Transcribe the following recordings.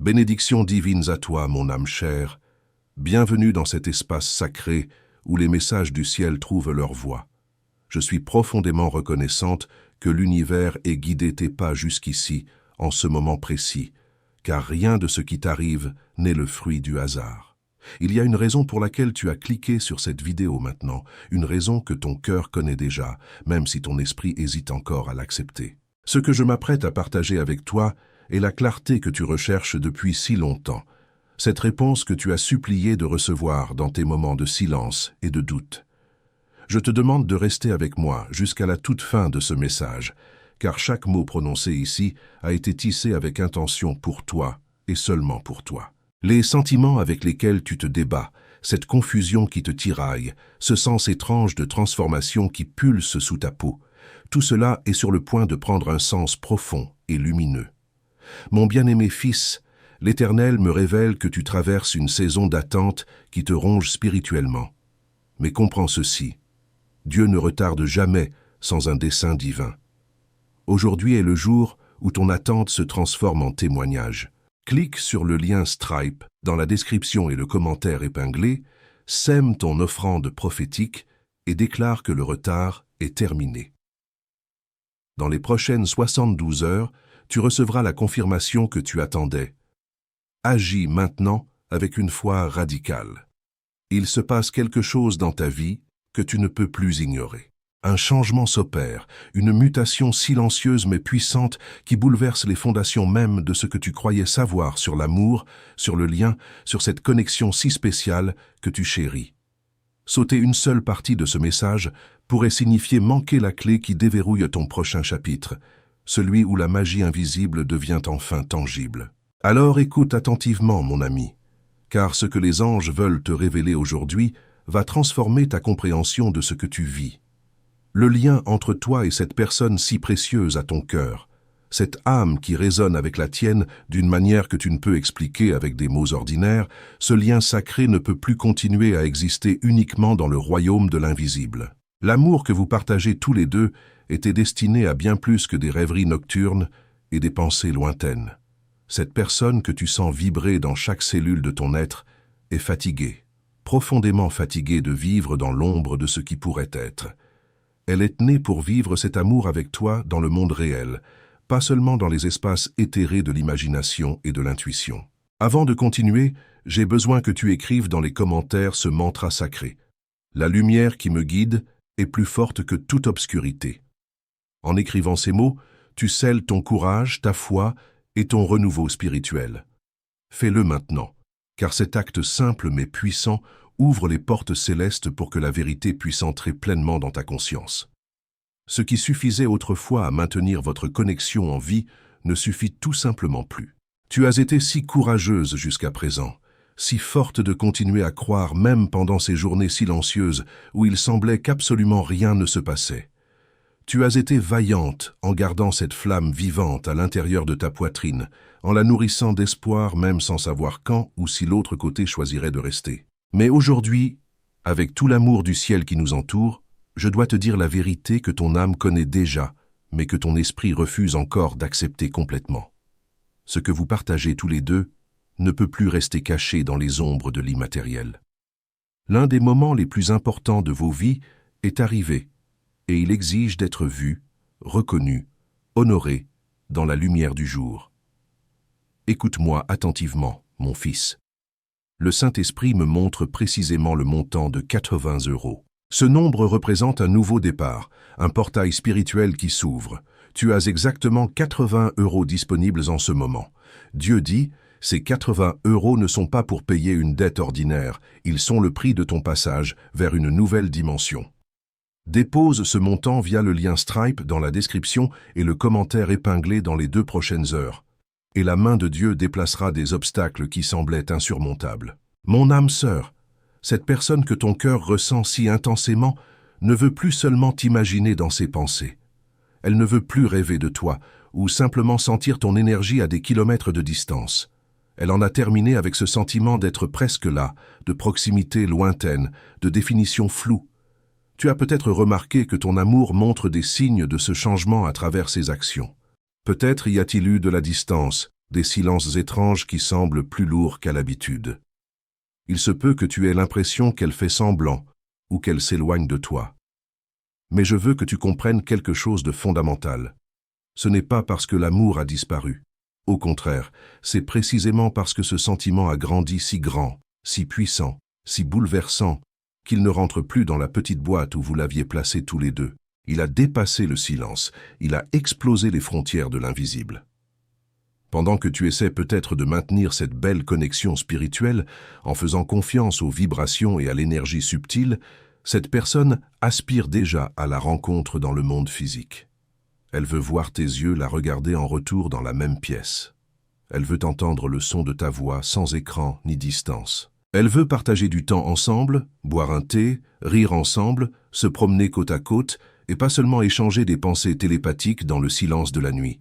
Bénédictions divines à toi, mon âme chère. Bienvenue dans cet espace sacré où les messages du ciel trouvent leur voie. Je suis profondément reconnaissante que l'univers ait guidé tes pas jusqu'ici, en ce moment précis, car rien de ce qui t'arrive n'est le fruit du hasard. Il y a une raison pour laquelle tu as cliqué sur cette vidéo maintenant, une raison que ton cœur connaît déjà, même si ton esprit hésite encore à l'accepter. Ce que je m'apprête à partager avec toi est la clarté que tu recherches depuis si longtemps, cette réponse que tu as supplié de recevoir dans tes moments de silence et de doute. Je te demande de rester avec moi jusqu'à la toute fin de ce message, car chaque mot prononcé ici a été tissé avec intention pour toi et seulement pour toi. Les sentiments avec lesquels tu te débats, cette confusion qui te tiraille, ce sens étrange de transformation qui pulse sous ta peau, tout cela est sur le point de prendre un sens profond et lumineux. Mon bien-aimé fils, l'Éternel me révèle que tu traverses une saison d'attente qui te ronge spirituellement. Mais comprends ceci, Dieu ne retarde jamais sans un dessein divin. Aujourd'hui est le jour où ton attente se transforme en témoignage. Clique sur le lien Stripe dans la description et le commentaire épinglé, sème ton offrande prophétique et déclare que le retard est terminé. Dans les prochaines 72 heures, tu recevras la confirmation que tu attendais. Agis maintenant avec une foi radicale. Il se passe quelque chose dans ta vie que tu ne peux plus ignorer. Un changement s'opère, une mutation silencieuse mais puissante qui bouleverse les fondations mêmes de ce que tu croyais savoir sur l'amour, sur le lien, sur cette connexion si spéciale que tu chéris. Sauter une seule partie de ce message pourrait signifier manquer la clé qui déverrouille ton prochain chapitre, celui où la magie invisible devient enfin tangible. Alors écoute attentivement, mon ami, car ce que les anges veulent te révéler aujourd'hui va transformer ta compréhension de ce que tu vis. Le lien entre toi et cette personne si précieuse à ton cœur, cette âme qui résonne avec la tienne d'une manière que tu ne peux expliquer avec des mots ordinaires, ce lien sacré ne peut plus continuer à exister uniquement dans le royaume de l'invisible. L'amour que vous partagez tous les deux était destiné à bien plus que des rêveries nocturnes et des pensées lointaines. Cette personne que tu sens vibrer dans chaque cellule de ton être est fatiguée, profondément fatiguée de vivre dans l'ombre de ce qui pourrait être. Elle est née pour vivre cet amour avec toi dans le monde réel, pas seulement dans les espaces éthérés de l'imagination et de l'intuition. Avant de continuer, j'ai besoin que tu écrives dans les commentaires ce mantra sacré. La lumière qui me guide est plus forte que toute obscurité. En écrivant ces mots, tu scelles ton courage, ta foi et ton renouveau spirituel. Fais-le maintenant, car cet acte simple mais puissant ouvre les portes célestes pour que la vérité puisse entrer pleinement dans ta conscience. Ce qui suffisait autrefois à maintenir votre connexion en vie ne suffit tout simplement plus. Tu as été si courageuse jusqu'à présent, si forte de continuer à croire même pendant ces journées silencieuses où il semblait qu'absolument rien ne se passait. Tu as été vaillante en gardant cette flamme vivante à l'intérieur de ta poitrine, en la nourrissant d'espoir même sans savoir quand ou si l'autre côté choisirait de rester. Mais aujourd'hui, avec tout l'amour du ciel qui nous entoure, je dois te dire la vérité que ton âme connaît déjà, mais que ton esprit refuse encore d'accepter complètement. Ce que vous partagez tous les deux ne peut plus rester caché dans les ombres de l'immatériel. L'un des moments les plus importants de vos vies est arrivé, et il exige d'être vu, reconnu, honoré dans la lumière du jour. Écoute-moi attentivement, mon fils. Le Saint-Esprit me montre précisément le montant de 80 €. Ce nombre représente un nouveau départ, un portail spirituel qui s'ouvre. Tu as exactement 80 € disponibles en ce moment. Dieu dit, ces 80 € ne sont pas pour payer une dette ordinaire, ils sont le prix de ton passage vers une nouvelle dimension. Dépose ce montant via le lien Stripe dans la description et le commentaire épinglé dans les 2 prochaines heures. Et la main de Dieu déplacera des obstacles qui semblaient insurmontables. Mon âme sœur, cette personne que ton cœur ressent si intensément ne veut plus seulement t'imaginer dans ses pensées. Elle ne veut plus rêver de toi ou simplement sentir ton énergie à des kilomètres de distance. Elle en a terminé avec ce sentiment d'être presque là, de proximité lointaine, de définition floue. Tu as peut-être remarqué que ton amour montre des signes de ce changement à travers ses actions. Peut-être y a-t-il eu de la distance, des silences étranges qui semblent plus lourds qu'à l'habitude. Il se peut que tu aies l'impression qu'elle fait semblant ou qu'elle s'éloigne de toi. Mais je veux que tu comprennes quelque chose de fondamental. Ce n'est pas parce que l'amour a disparu. Au contraire, c'est précisément parce que ce sentiment a grandi si grand, si puissant, si bouleversant, qu'il ne rentre plus dans la petite boîte où vous l'aviez placé tous les deux. Il a dépassé le silence, il a explosé les frontières de l'invisible. Pendant que tu essaies peut-être de maintenir cette belle connexion spirituelle, en faisant confiance aux vibrations et à l'énergie subtile, cette personne aspire déjà à la rencontre dans le monde physique. Elle veut voir tes yeux la regarder en retour dans la même pièce. Elle veut entendre le son de ta voix sans écran ni distance. Elle veut partager du temps ensemble, boire un thé, rire ensemble, se promener côte à côte, et pas seulement échanger des pensées télépathiques dans le silence de la nuit.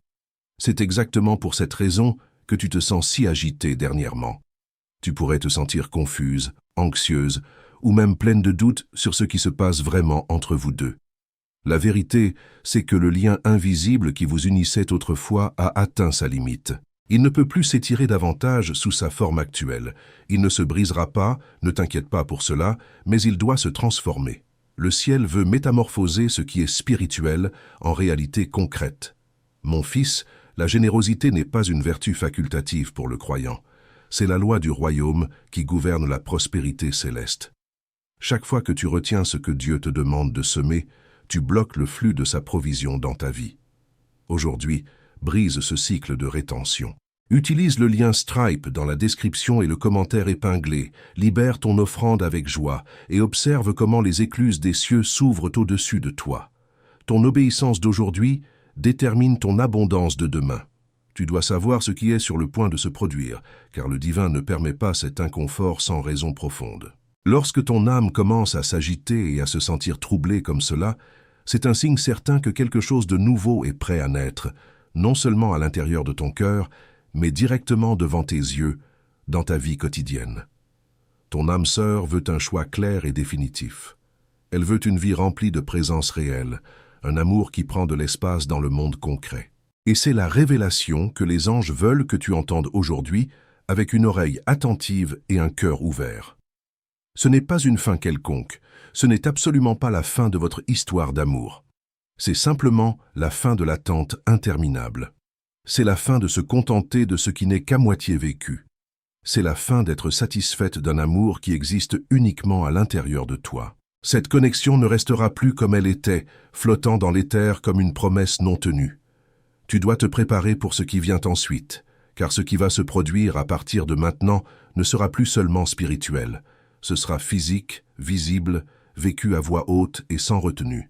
C'est exactement pour cette raison que tu te sens si agitée dernièrement. Tu pourrais te sentir confuse, anxieuse, ou même pleine de doutes sur ce qui se passe vraiment entre vous deux. La vérité, c'est que le lien invisible qui vous unissait autrefois a atteint sa limite. Il ne peut plus s'étirer davantage sous sa forme actuelle. Il ne se brisera pas, ne t'inquiète pas pour cela, mais il doit se transformer. Le ciel veut métamorphoser ce qui est spirituel en réalité concrète. Mon fils, la générosité n'est pas une vertu facultative pour le croyant. C'est la loi du royaume qui gouverne la prospérité céleste. Chaque fois que tu retiens ce que Dieu te demande de semer, tu bloques le flux de sa provision dans ta vie. Aujourd'hui, brise ce cycle de rétention. Utilise le lien Stripe dans la description et le commentaire épinglé, libère ton offrande avec joie et observe comment les écluses des cieux s'ouvrent au-dessus de toi. Ton obéissance d'aujourd'hui détermine ton abondance de demain. Tu dois savoir ce qui est sur le point de se produire, car le divin ne permet pas cet inconfort sans raison profonde. Lorsque ton âme commence à s'agiter et à se sentir troublée comme cela, c'est un signe certain que quelque chose de nouveau est prêt à naître, non seulement à l'intérieur de ton cœur, mais directement devant tes yeux, dans ta vie quotidienne. Ton âme sœur veut un choix clair et définitif. Elle veut une vie remplie de présence réelle, un amour qui prend de l'espace dans le monde concret. Et c'est la révélation que les anges veulent que tu entendes aujourd'hui avec une oreille attentive et un cœur ouvert. Ce n'est pas une fin quelconque, ce n'est absolument pas la fin de votre histoire d'amour. C'est simplement la fin de l'attente interminable. C'est la fin de se contenter de ce qui n'est qu'à moitié vécu. C'est la fin d'être satisfaite d'un amour qui existe uniquement à l'intérieur de toi. Cette connexion ne restera plus comme elle était, flottant dans l'éther comme une promesse non tenue. Tu dois te préparer pour ce qui vient ensuite, car ce qui va se produire à partir de maintenant ne sera plus seulement spirituel. Ce sera physique, visible, vécu à voix haute et sans retenue.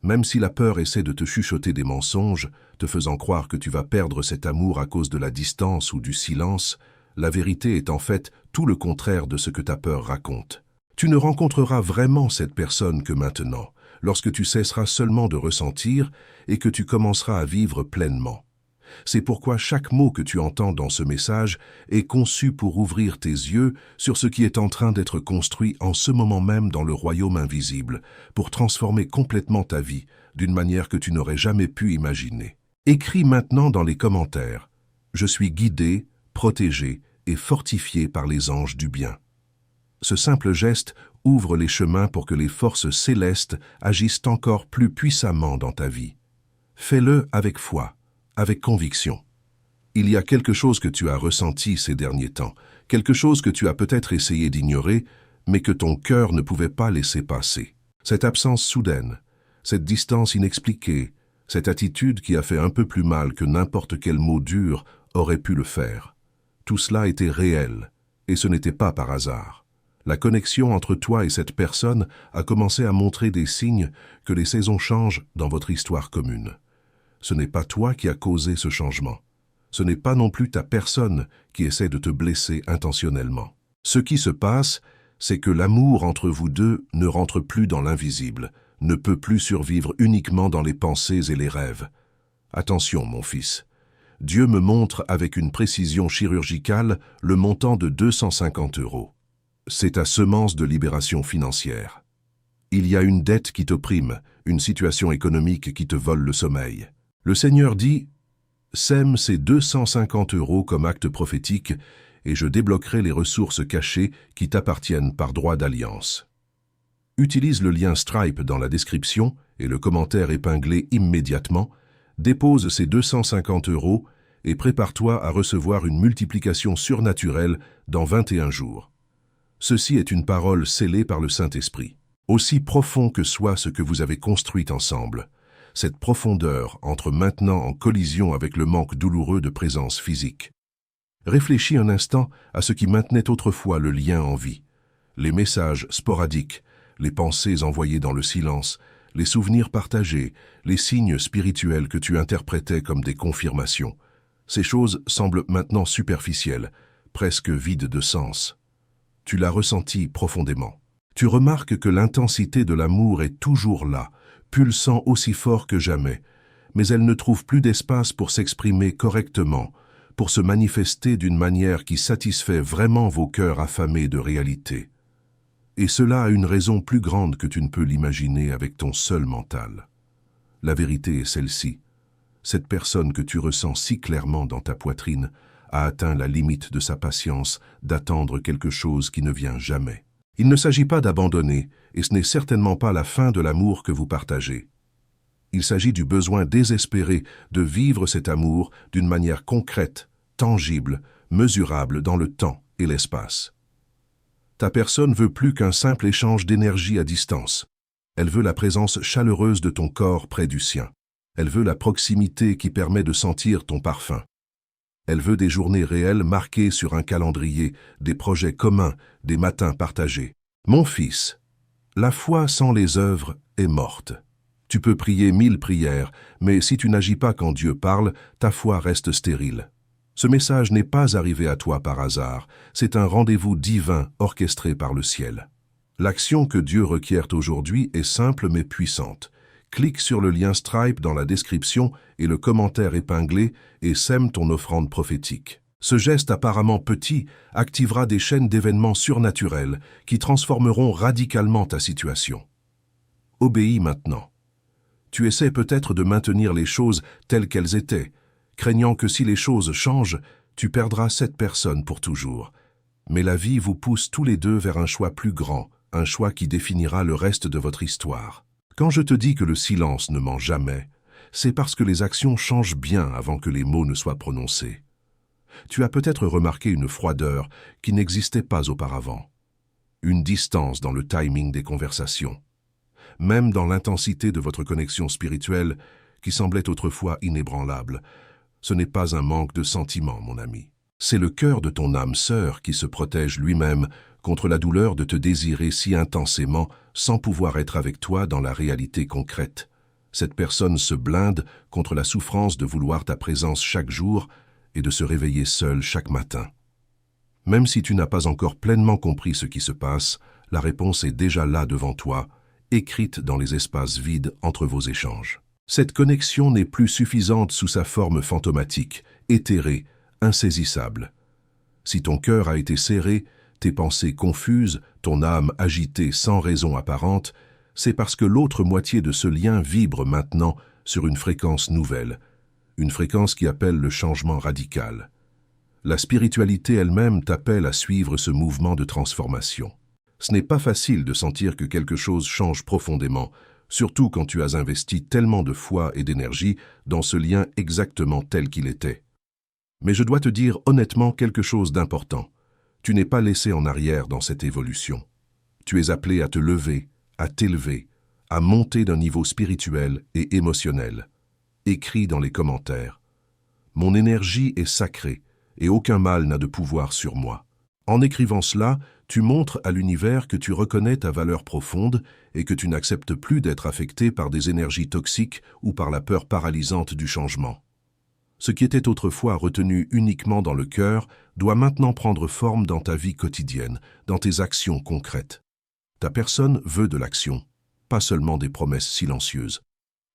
Même si la peur essaie de te chuchoter des mensonges, te faisant croire que tu vas perdre cet amour à cause de la distance ou du silence, la vérité est en fait tout le contraire de ce que ta peur raconte. Tu ne rencontreras vraiment cette personne que maintenant, lorsque tu cesseras seulement de ressentir et que tu commenceras à vivre pleinement. C'est pourquoi chaque mot que tu entends dans ce message est conçu pour ouvrir tes yeux sur ce qui est en train d'être construit en ce moment même dans le royaume invisible, pour transformer complètement ta vie d'une manière que tu n'aurais jamais pu imaginer. Écris maintenant dans les commentaires « Je suis guidé, protégé et fortifié par les anges du bien ». Ce simple geste ouvre les chemins pour que les forces célestes agissent encore plus puissamment dans ta vie. Fais-le avec foi, avec conviction. Il y a quelque chose que tu as ressenti ces derniers temps, quelque chose que tu as peut-être essayé d'ignorer, mais que ton cœur ne pouvait pas laisser passer. Cette absence soudaine, cette distance inexpliquée, cette attitude qui a fait un peu plus mal que n'importe quel mot dur aurait pu le faire. Tout cela était réel, et ce n'était pas par hasard. La connexion entre toi et cette personne a commencé à montrer des signes que les saisons changent dans votre histoire commune. Ce n'est pas toi qui as causé ce changement. Ce n'est pas non plus ta personne qui essaie de te blesser intentionnellement. Ce qui se passe, c'est que l'amour entre vous deux ne rentre plus dans l'invisible, ne peut plus survivre uniquement dans les pensées et les rêves. Attention, mon fils. Dieu me montre avec une précision chirurgicale le montant de 250 €. C'est ta semence de libération financière. Il y a une dette qui t'opprime, une situation économique qui te vole le sommeil. Le Seigneur dit Sème ces 250 € comme acte prophétique et je débloquerai les ressources cachées qui t'appartiennent par droit d'alliance. Utilise le lien Stripe dans la description et le commentaire épinglé immédiatement, dépose ces 250 € et prépare-toi à recevoir une multiplication surnaturelle dans 21 jours. Ceci est une parole scellée par le Saint-Esprit. Aussi profond que soit ce que vous avez construit ensemble, cette profondeur entre maintenant en collision avec le manque douloureux de présence physique. Réfléchis un instant à ce qui maintenait autrefois le lien en vie. Les messages sporadiques, les pensées envoyées dans le silence, les souvenirs partagés, les signes spirituels que tu interprétais comme des confirmations. Ces choses semblent maintenant superficielles, presque vides de sens. Tu l'as ressenti profondément. Tu remarques que l'intensité de l'amour est toujours là, pulsant aussi fort que jamais, mais elle ne trouve plus d'espace pour s'exprimer correctement, pour se manifester d'une manière qui satisfait vraiment vos cœurs affamés de réalité. Et cela a une raison plus grande que tu ne peux l'imaginer avec ton seul mental. La vérité est celle-ci. Cette personne que tu ressens si clairement dans ta poitrine a atteint la limite de sa patience d'attendre quelque chose qui ne vient jamais. Il ne s'agit pas d'abandonner, et ce n'est certainement pas la fin de l'amour que vous partagez. Il s'agit du besoin désespéré de vivre cet amour d'une manière concrète, tangible, mesurable dans le temps et l'espace. Ta personne veut plus qu'un simple échange d'énergie à distance. Elle veut la présence chaleureuse de ton corps près du sien. Elle veut la proximité qui permet de sentir ton parfum. Elle veut des journées réelles marquées sur un calendrier, des projets communs, des matins partagés. Mon fils, la foi sans les œuvres est morte. Tu peux prier 1000 prières, mais si tu n'agis pas quand Dieu parle, ta foi reste stérile. Ce message n'est pas arrivé à toi par hasard, c'est un rendez-vous divin orchestré par le ciel. L'action que Dieu requiert aujourd'hui est simple mais puissante. Clique sur le lien Stripe dans la description et le commentaire épinglé et sème ton offrande prophétique. Ce geste apparemment petit activera des chaînes d'événements surnaturels qui transformeront radicalement ta situation. Obéis maintenant. Tu essaies peut-être de maintenir les choses telles qu'elles étaient, craignant que si les choses changent, tu perdras cette personne pour toujours. Mais la vie vous pousse tous les deux vers un choix plus grand, un choix qui définira le reste de votre histoire. Quand je te dis que le silence ne ment jamais, c'est parce que les actions changent bien avant que les mots ne soient prononcés. Tu as peut-être remarqué une froideur qui n'existait pas auparavant, une distance dans le timing des conversations, même dans l'intensité de votre connexion spirituelle qui semblait autrefois inébranlable. Ce n'est pas un manque de sentiments, mon ami. C'est le cœur de ton âme sœur qui se protège lui-même contre la douleur de te désirer si intensément sans pouvoir être avec toi dans la réalité concrète. Cette personne se blinde contre la souffrance de vouloir ta présence chaque jour et de se réveiller seule chaque matin. Même si tu n'as pas encore pleinement compris ce qui se passe, la réponse est déjà là devant toi, écrite dans les espaces vides entre vos échanges. Cette connexion n'est plus suffisante sous sa forme fantomatique, éthérée, insaisissable. Si ton cœur a été serré, tes pensées confuses, ton âme agitée sans raison apparente, c'est parce que l'autre moitié de ce lien vibre maintenant sur une fréquence nouvelle, une fréquence qui appelle le changement radical. La spiritualité elle-même t'appelle à suivre ce mouvement de transformation. Ce n'est pas facile de sentir que quelque chose change profondément, surtout quand tu as investi tellement de foi et d'énergie dans ce lien exactement tel qu'il était. Mais je dois te dire honnêtement quelque chose d'important. Tu n'es pas laissé en arrière dans cette évolution. Tu es appelé à te lever, à t'élever, à monter d'un niveau spirituel et émotionnel. Écris dans les commentaires. Mon énergie est sacrée et aucun mal n'a de pouvoir sur moi. En écrivant cela, tu montres à l'univers que tu reconnais ta valeur profonde et que tu n'acceptes plus d'être affecté par des énergies toxiques ou par la peur paralysante du changement. Ce qui était autrefois retenu uniquement dans le cœur doit maintenant prendre forme dans ta vie quotidienne, dans tes actions concrètes. Ta personne veut de l'action, pas seulement des promesses silencieuses.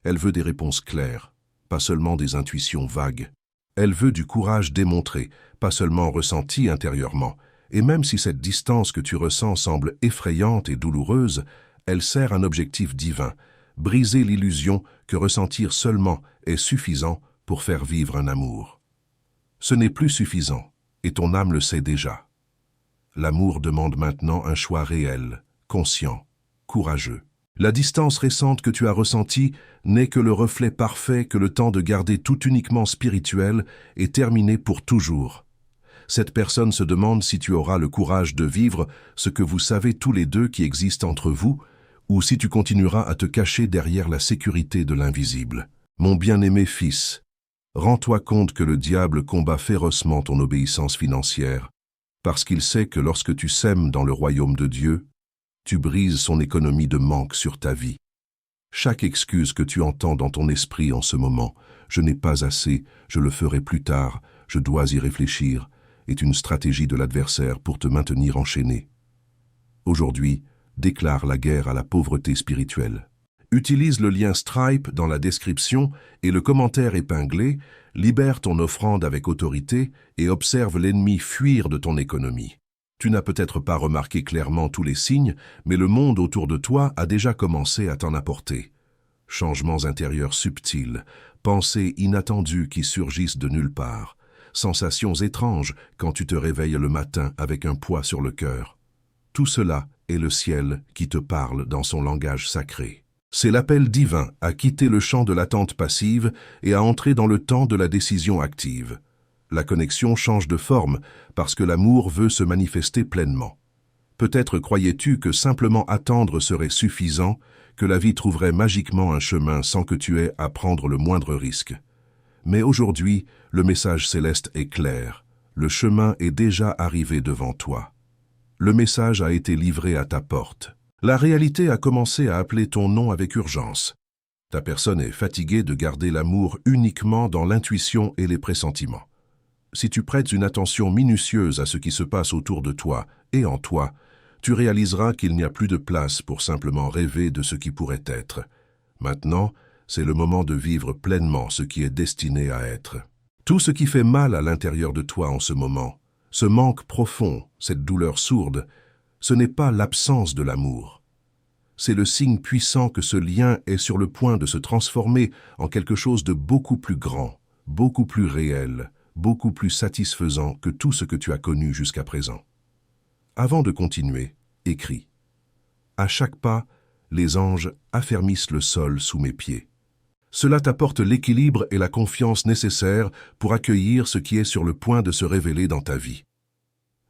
Elle veut des réponses claires, pas seulement des intuitions vagues. Elle veut du courage démontré, pas seulement ressenti intérieurement. Et même si cette distance que tu ressens semble effrayante et douloureuse, elle sert un objectif divin, briser l'illusion que ressentir seulement est suffisant pour faire vivre un amour. Ce n'est plus suffisant, et ton âme le sait déjà. L'amour demande maintenant un choix réel, conscient, courageux. La distance récente que tu as ressentie n'est que le reflet parfait que le temps de garder tout uniquement spirituel est terminé pour toujours. Cette personne se demande si tu auras le courage de vivre ce que vous savez tous les deux qui existe entre vous, ou si tu continueras à te cacher derrière la sécurité de l'invisible. Mon bien-aimé fils, rends-toi compte que le diable combat férocement ton obéissance financière, parce qu'il sait que lorsque tu sèmes dans le royaume de Dieu, tu brises son économie de manque sur ta vie. Chaque excuse que tu entends dans ton esprit en ce moment, « je n'ai pas assez, je le ferai plus tard, je dois y réfléchir », est une stratégie de l'adversaire pour te maintenir enchaîné. Aujourd'hui, déclare la guerre à la pauvreté spirituelle. Utilise le lien Stripe dans la description et le commentaire épinglé, libère ton offrande avec autorité et observe l'ennemi fuir de ton économie. Tu n'as peut-être pas remarqué clairement tous les signes, mais le monde autour de toi a déjà commencé à t'en apporter. Changements intérieurs subtils, pensées inattendues qui surgissent de nulle part, sensations étranges quand tu te réveilles le matin avec un poids sur le cœur. Tout cela est le ciel qui te parle dans son langage sacré. C'est l'appel divin à quitter le champ de l'attente passive et à entrer dans le temps de la décision active. La connexion change de forme parce que l'amour veut se manifester pleinement. Peut-être croyais-tu que simplement attendre serait suffisant, que la vie trouverait magiquement un chemin sans que tu aies à prendre le moindre risque. Mais aujourd'hui, le message céleste est clair. Le chemin est déjà arrivé devant toi. Le message a été livré à ta porte. La réalité a commencé à appeler ton nom avec urgence. Ta personne est fatiguée de garder l'amour uniquement dans l'intuition et les pressentiments. Si tu prêtes une attention minutieuse à ce qui se passe autour de toi et en toi, tu réaliseras qu'il n'y a plus de place pour simplement rêver de ce qui pourrait être. Maintenant, c'est le moment de vivre pleinement ce qui est destiné à être. Tout ce qui fait mal à l'intérieur de toi en ce moment, ce manque profond, cette douleur sourde, ce n'est pas l'absence de l'amour. C'est le signe puissant que ce lien est sur le point de se transformer en quelque chose de beaucoup plus grand, beaucoup plus réel, beaucoup plus satisfaisant que tout ce que tu as connu jusqu'à présent. Avant de continuer, écris. À chaque pas, les anges affermissent le sol sous mes pieds. Cela t'apporte l'équilibre et la confiance nécessaires pour accueillir ce qui est sur le point de se révéler dans ta vie.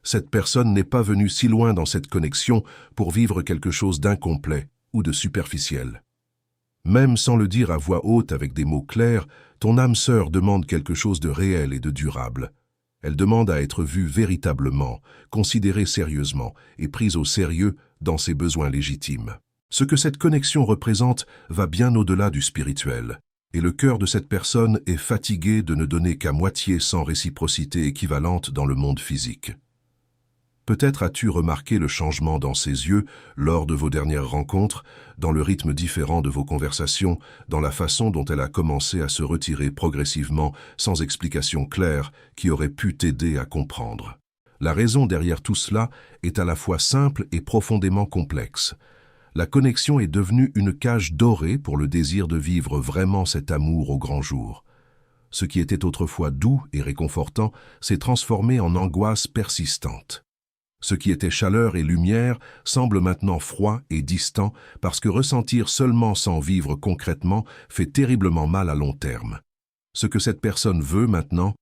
Cette personne n'est pas venue si loin dans cette connexion pour vivre quelque chose d'incomplet ou de superficiel. Même sans le dire à voix haute avec des mots clairs, ton âme sœur demande quelque chose de réel et de durable. Elle demande à être vue véritablement, considérée sérieusement et prise au sérieux dans ses besoins légitimes. Ce que cette connexion représente va bien au-delà du spirituel, et le cœur de cette personne est fatigué de ne donner qu'à moitié sans réciprocité équivalente dans le monde physique. Peut-être as-tu remarqué le changement dans ses yeux lors de vos dernières rencontres, dans le rythme différent de vos conversations, dans la façon dont elle a commencé à se retirer progressivement sans explication claire qui aurait pu t'aider à comprendre. La raison derrière tout cela est à la fois simple et profondément complexe. La connexion est devenue une cage dorée pour le désir de vivre vraiment cet amour au grand jour. Ce qui était autrefois doux et réconfortant s'est transformé en angoisse persistante. Ce qui était chaleur et lumière semble maintenant froid et distant parce que ressentir seulement sans vivre concrètement fait terriblement mal à long terme. Ce que cette personne veut maintenant,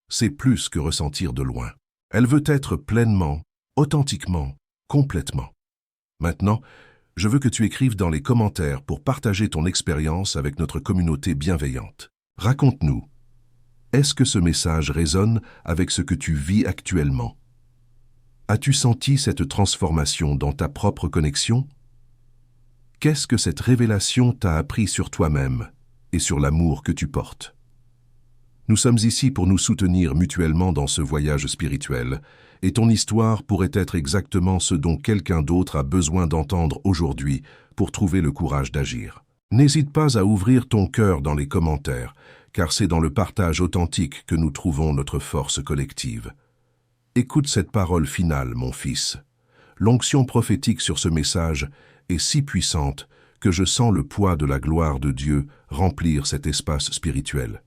c'est plus que ressentir de loin. Elle veut être pleinement, authentiquement, complètement. Maintenant, je veux que tu écrives dans les commentaires pour partager ton expérience avec notre communauté bienveillante. Raconte-nous, est-ce que ce message résonne avec ce que tu vis actuellement? As-tu senti cette transformation dans ta propre connexion? Qu'est-ce que cette révélation t'a appris sur toi-même et sur l'amour que tu portes? Nous sommes ici pour nous soutenir mutuellement dans ce voyage spirituel, et ton histoire pourrait être exactement ce dont quelqu'un d'autre a besoin d'entendre aujourd'hui pour trouver le courage d'agir. N'hésite pas à ouvrir ton cœur dans les commentaires, car c'est dans le partage authentique que nous trouvons notre force collective. Écoute cette parole finale, mon fils. L'onction prophétique sur ce message est si puissante que je sens le poids de la gloire de Dieu remplir cet espace spirituel.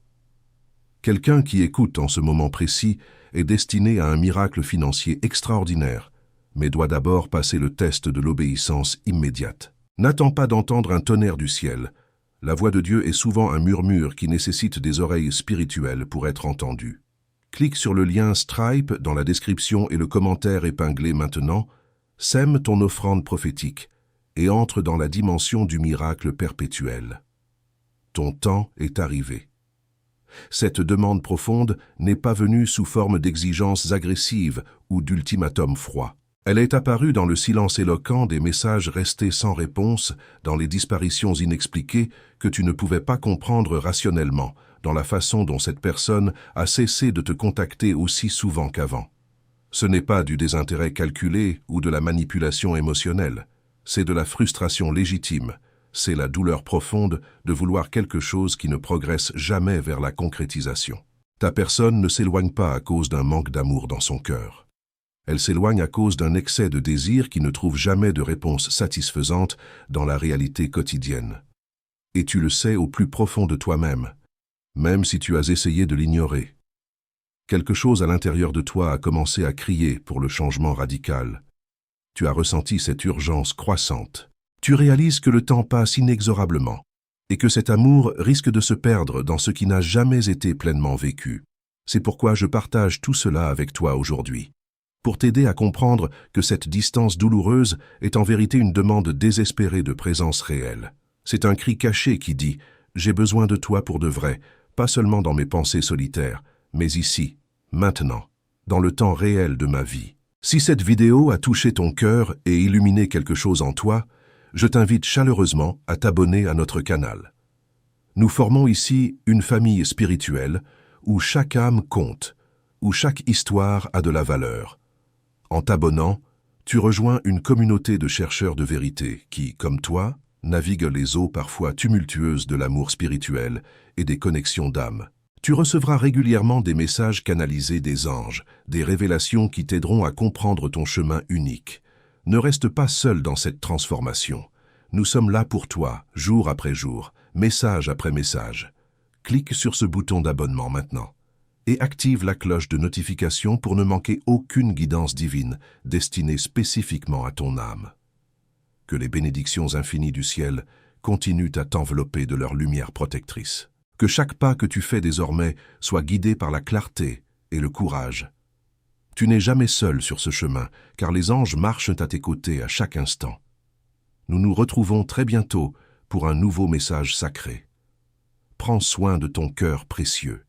Quelqu'un qui écoute en ce moment précis est destiné à un miracle financier extraordinaire, mais doit d'abord passer le test de l'obéissance immédiate. N'attends pas d'entendre un tonnerre du ciel. La voix de Dieu est souvent un murmure qui nécessite des oreilles spirituelles pour être entendu. Clique sur le lien Stripe dans la description et le commentaire épinglé maintenant. Sème ton offrande prophétique et entre dans la dimension du miracle perpétuel. Ton temps est arrivé. Cette demande profonde n'est pas venue sous forme d'exigences agressives ou d'ultimatums froids. Elle est apparue dans le silence éloquent des messages restés sans réponse, dans les disparitions inexpliquées que tu ne pouvais pas comprendre rationnellement, dans la façon dont cette personne a cessé de te contacter aussi souvent qu'avant. Ce n'est pas du désintérêt calculé ou de la manipulation émotionnelle, c'est de la frustration légitime, c'est la douleur profonde de vouloir quelque chose qui ne progresse jamais vers la concrétisation. Ta personne ne s'éloigne pas à cause d'un manque d'amour dans son cœur. Elle s'éloigne à cause d'un excès de désir qui ne trouve jamais de réponse satisfaisante dans la réalité quotidienne. Et tu le sais au plus profond de toi-même, même si tu as essayé de l'ignorer. Quelque chose à l'intérieur de toi a commencé à crier pour le changement radical. Tu as ressenti cette urgence croissante. Tu réalises que le temps passe inexorablement et que cet amour risque de se perdre dans ce qui n'a jamais été pleinement vécu. C'est pourquoi je partage tout cela avec toi aujourd'hui, pour t'aider à comprendre que cette distance douloureuse est en vérité une demande désespérée de présence réelle. C'est un cri caché qui dit « J'ai besoin de toi pour de vrai, pas seulement dans mes pensées solitaires, mais ici, maintenant, dans le temps réel de ma vie. » Si cette vidéo a touché ton cœur et illuminé quelque chose en toi, je t'invite chaleureusement à t'abonner à notre canal. Nous formons ici une famille spirituelle où chaque âme compte, où chaque histoire a de la valeur. En t'abonnant, tu rejoins une communauté de chercheurs de vérité qui, comme toi, naviguent les eaux parfois tumultueuses de l'amour spirituel et des connexions d'âme. Tu recevras régulièrement des messages canalisés des anges, des révélations qui t'aideront à comprendre ton chemin unique. Ne reste pas seul dans cette transformation. Nous sommes là pour toi, jour après jour, message après message. Clique sur ce bouton d'abonnement maintenant et active la cloche de notification pour ne manquer aucune guidance divine destinée spécifiquement à ton âme. Que les bénédictions infinies du ciel continuent à t'envelopper de leur lumière protectrice. Que chaque pas que tu fais désormais soit guidé par la clarté et le courage. Tu n'es jamais seul sur ce chemin, car les anges marchent à tes côtés à chaque instant. Nous nous retrouvons très bientôt pour un nouveau message sacré. Prends soin de ton cœur précieux.